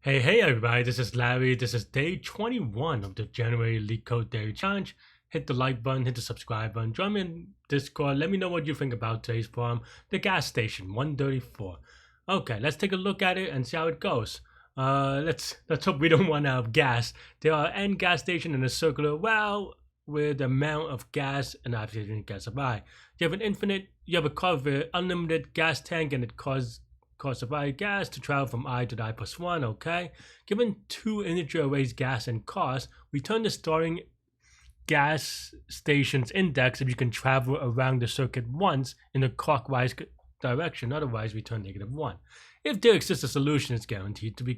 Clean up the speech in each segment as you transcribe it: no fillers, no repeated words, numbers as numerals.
Hey everybody, this is Larry. This is day 21 of the January Leetcode Daily Challenge. Hit the like button, hit the subscribe button, join me in Discord. Let me know what you think about today's problem. The gas station, 134. Okay, let's take a look at it and see how it goes. Let's hope we don't run out of gas. There are n gas station in a circular well with the amount of gas and oxygen gas supply. You have a car with unlimited gas tank and it costs supply gas to travel from I to I plus 1, okay? Given two integer arrays gas and cost, return the starting gas station's index if you can travel around the circuit once in a clockwise direction, otherwise return -1. If there exists a solution, it's guaranteed to be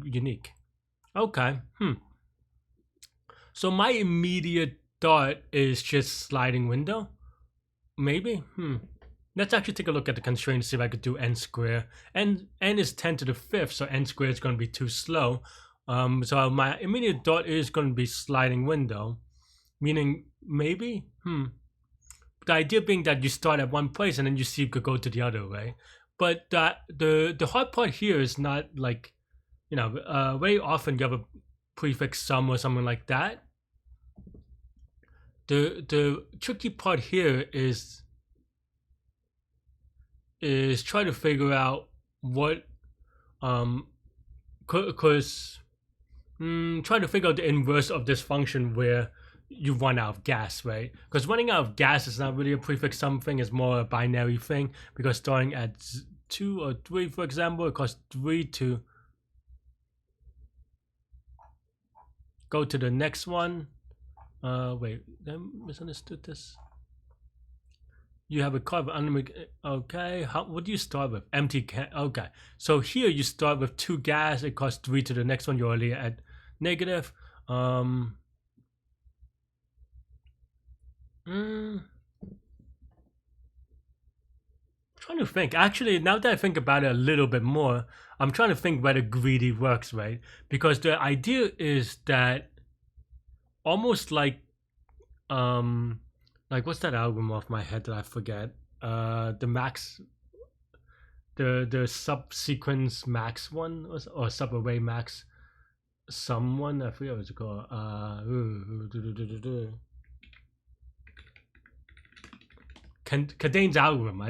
unique. Okay, So my immediate thought is just sliding window, maybe, Let's actually take a look at the constraint to see if I could do n squared. N is 10 to the 5th, so n squared is going to be too slow. So my immediate thought is going to be sliding window, meaning maybe, The idea being that you start at one place and then you see you could go to the other, right? But the hard part here is not like, very often you have a prefix sum or something like that. The tricky part here is try to figure out what try to figure out the inverse of this function where you run out of gas, right? Because running out of gas is not really a prefix sum thing, it's more a binary thing, because starting at 2 or 3, for example, it costs 3 to go to the next one. Wait, I misunderstood this. You have a car with unlimited. Okay, what do you start with? Empty can. Okay, so here you start with 2 gas. It costs 3 to the next one. You're already at negative. Trying to think. Actually, now that I think about it a little bit more, I'm trying to think whether greedy works, right? Because the idea is that almost like what's that algorithm off my head that I forget? The max, the subsequence max one, or subarray max sum one. I forget what it's called. Cadane's algorithm.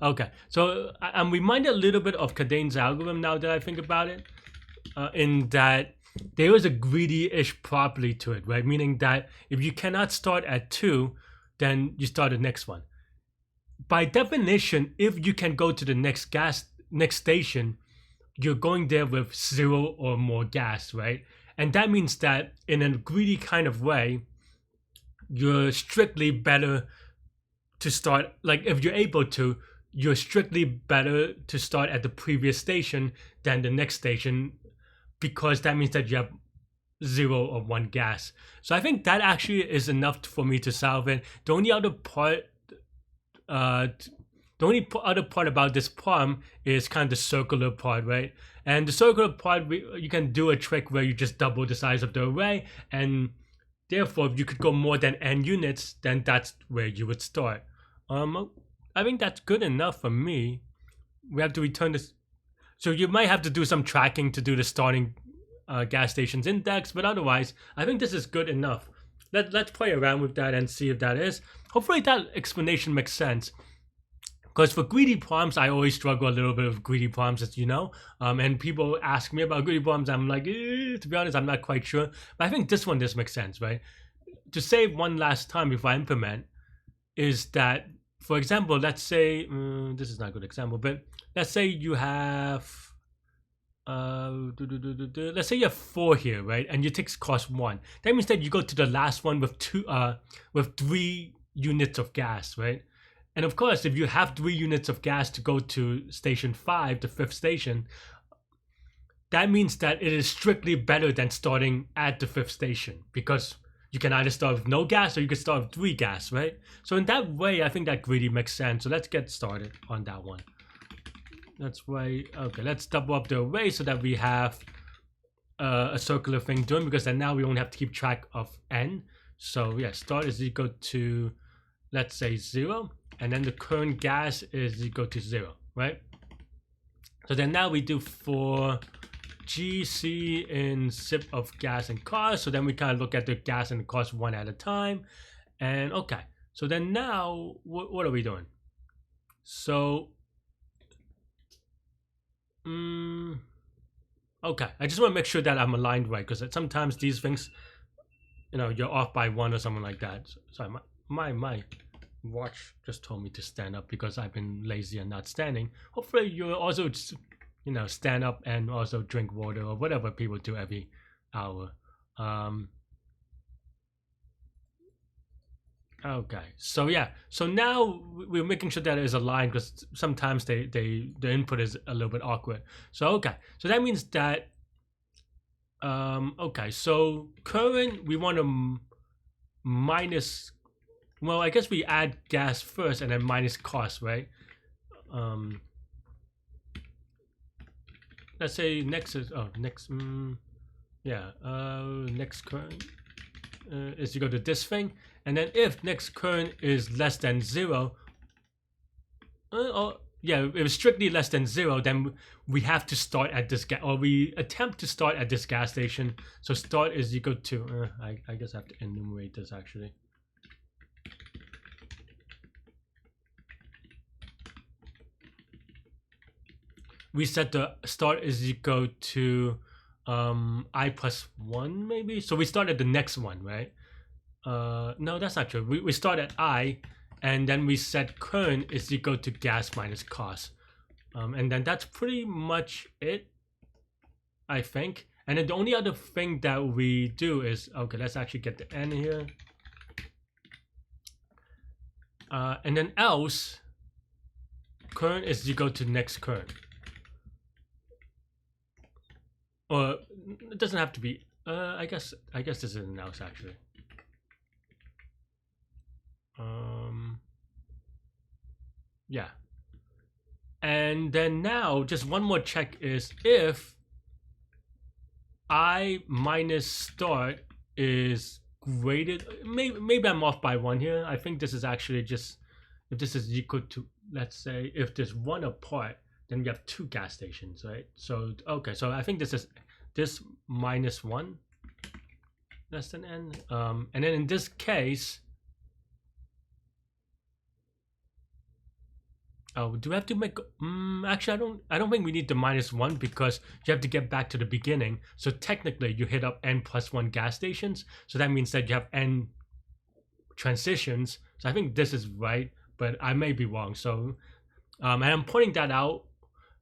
Okay, so I'm reminded a little bit of Cadane's algorithm now that I think about it, in that there is a greedy-ish property to it, right? Meaning that if you cannot start at 2, then you start the next one. By definition, if you can go to the next station, you're going there with 0 or more gas, right? And that means that in a greedy kind of way, you're strictly better to start, like if you're able to, you're strictly better to start at the previous station than the next station, because that means that you have 0 or 1 gas. So I think that actually is enough for me to solve it. The only other part about this problem is kind of the circular part, right? And the circular part, you can do a trick where you just double the size of the array, and therefore if you could go more than n units, then that's where you would start. I think that's good enough for me. We have to return this, so you might have to do some tracking to do the starting gas station's index, but otherwise I think this is good enough. Let's play around with that and see if that is. Hopefully that explanation makes sense, because for greedy problems I always struggle a little bit with greedy problems, as you know, and people ask me about greedy problems. I'm like, to be honest, I'm not quite sure, but I think this makes sense, right? To say one last time before I implement is that, for example, let's say this is not a good example, but let's say you have let's say you have 4 here, right? And your ticks cost 1. That means that you go to the last one with 3 units of gas, right? And of course, if you have 3 units of gas to go to station 5, the 5th station, that means that it is strictly better than starting at the 5th station, because you can either start with no gas or you can start with 3 gas, right? So in that way, I think that greedy makes sense. So let's get started on that one. That's why, okay, let's double up the array so that we have a circular thing doing, because then now we only have to keep track of n. So yeah, start is equal to, let's say 0, and then the current gas is equal to 0, right? So then now we do for GC in sip of gas and cost. So then we kind of look at the gas and the cost one at a time. And okay, so then now what are we doing? So okay, I just want to make sure that I'm aligned right, because sometimes these things, you know, you're off by one or something like that. Sorry, my watch just told me to stand up because I've been lazy and not standing. Hopefully you're also, you know, stand up and also drink water or whatever people do every hour. Okay, so yeah, so now we're making sure that it is aligned, because sometimes the input is a little bit awkward. So okay, so that means that okay, so current we want to minus, well, I guess we add gas first and then minus cost, right? Let's say next is next next current is you go to this thing, and then if next current is less than 0, yeah, if it's strictly less than 0, then we have to start at this gas, or we attempt to start at this gas station. So start is equal to I guess I have to enumerate this actually. We set the start is equal to I plus 1 maybe. So we start at the next one, right? No, that's not true. We start at I, and then we set current is equal to gas minus cost. And then that's pretty much it, I think. And then the only other thing that we do is, okay, let's actually get the N here. And then else, current is equal to next current. Or it doesn't have to be, I guess this is an else actually. Yeah. And then now just one more check is if I minus start is graded, maybe I'm off by 1 here. I think this is actually just, if this is equal to, let's say if there's 1 apart, then we have 2 gas stations, right? So okay, so I think this is this minus 1 less than N. And then in this case, oh, do we have to make? Actually, I don't think we need the minus 1, because you have to get back to the beginning. So technically, you hit up N plus 1 gas stations. So that means that you have N transitions. So I think this is right, but I may be wrong. So, and I'm pointing that out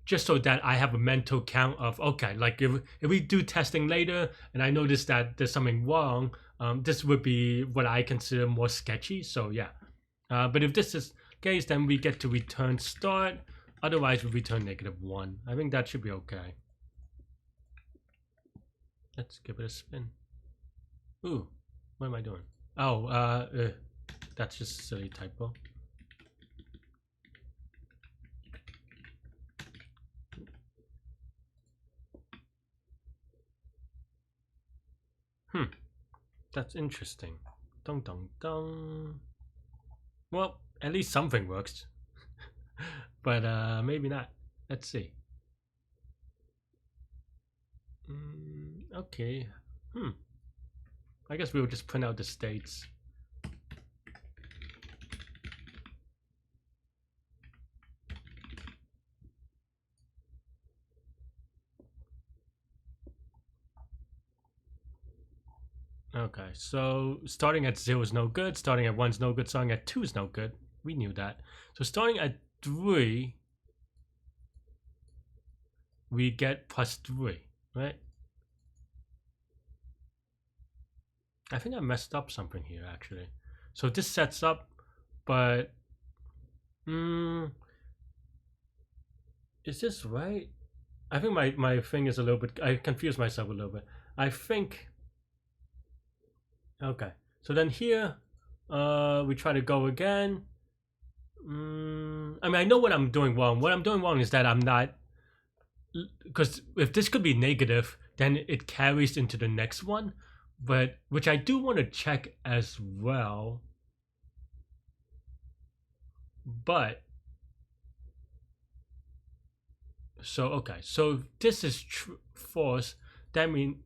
just so that I have a mental count of, okay, like if we do testing later and I notice that there's something wrong, this would be what I consider more sketchy. So yeah, but if this is case, then we get to return start. Otherwise, we return -1. I think that should be okay. Let's give it a spin. Ooh, what am I doing? Oh, that's just a silly typo. That's interesting. Dong dong dong. Well, at least something works. But maybe not. Let's see. Okay. I guess we'll just print out the states. Okay, so starting at 0 is no good, starting at 1 is no good, starting at 2 is no good. We knew that. So starting at 3, we get +3, right? I think I messed up something here, actually. So this sets up, but is this right? I think my thing is a little bit, I confused myself a little bit. I think, okay, so then here we try to go again. I mean, I know what I'm doing wrong. What I'm doing wrong is that I'm not, because if this could be negative, then it carries into the next one, but which I do want to check as well. But so okay, so this is false, that means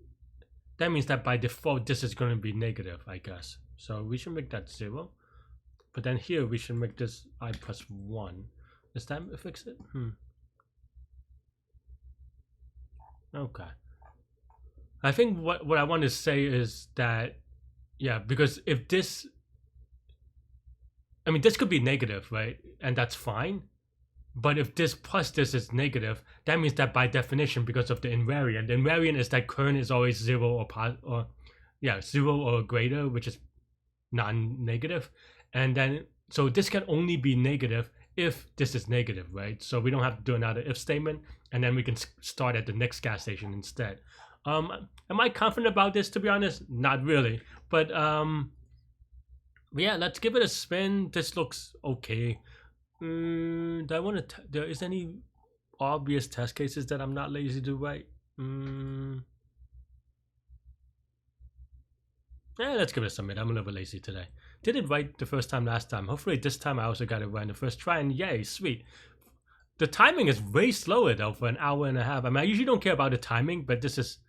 that by default this is going to be negative, I guess. So we should make that 0. But then here we should make this I plus 1. Does that fix it? Okay. I think what I want to say is that, yeah, because if this, I mean, this could be negative, right? And that's fine. But if this plus this is negative, that means that by definition, because of the invariant is that current is always 0 or 0 or greater, which is non-negative. And then, so this can only be negative if this is negative, right? So we don't have to do another if statement, and then we can start at the next gas station instead. Am I confident about this? To be honest, not really. But yeah, let's give it a spin. This looks okay. Do I want to? There is any obvious test cases that I'm not lazy to write? Yeah, let's give it a submit. I'm a little bit lazy today. Did it right the first time last time. Hopefully this time I also got it right in the first try, and yay, sweet. The timing is way slower though for an hour and a half. I mean, I usually don't care about the timing, but this is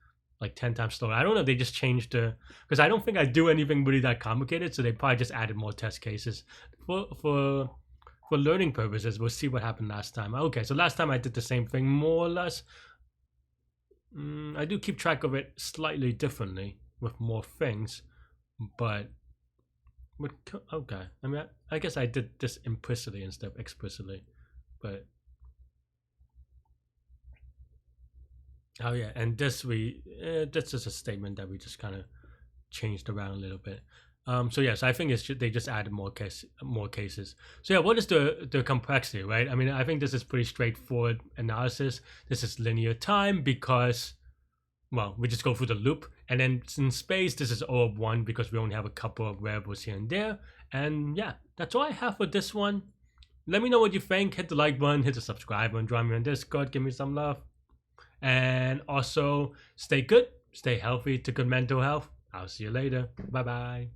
like 10 times slower. I don't know if they just changed the, because I don't think I do anything really that complicated, so they probably just added more test cases. For learning purposes, we'll see what happened last time. Okay, so last time I did the same thing, more or less. I do keep track of it slightly differently with more things, but okay. I mean, I guess I did this implicitly instead of explicitly, but oh yeah, and this this is a statement that we just kind of changed around a little bit. So yes, I think they just added more cases. So yeah, what is the complexity, right? I mean, I think this is pretty straightforward analysis. This is linear time because, well, we just go through the loop, and then in space this is O of 1 because we only have a couple of variables here and there. And yeah, that's all I have for this one. Let me know what you think. Hit the like button, hit the subscribe button, join me on Discord, give me some love, and also stay good, stay healthy, to good mental health. I'll see you later. Bye bye.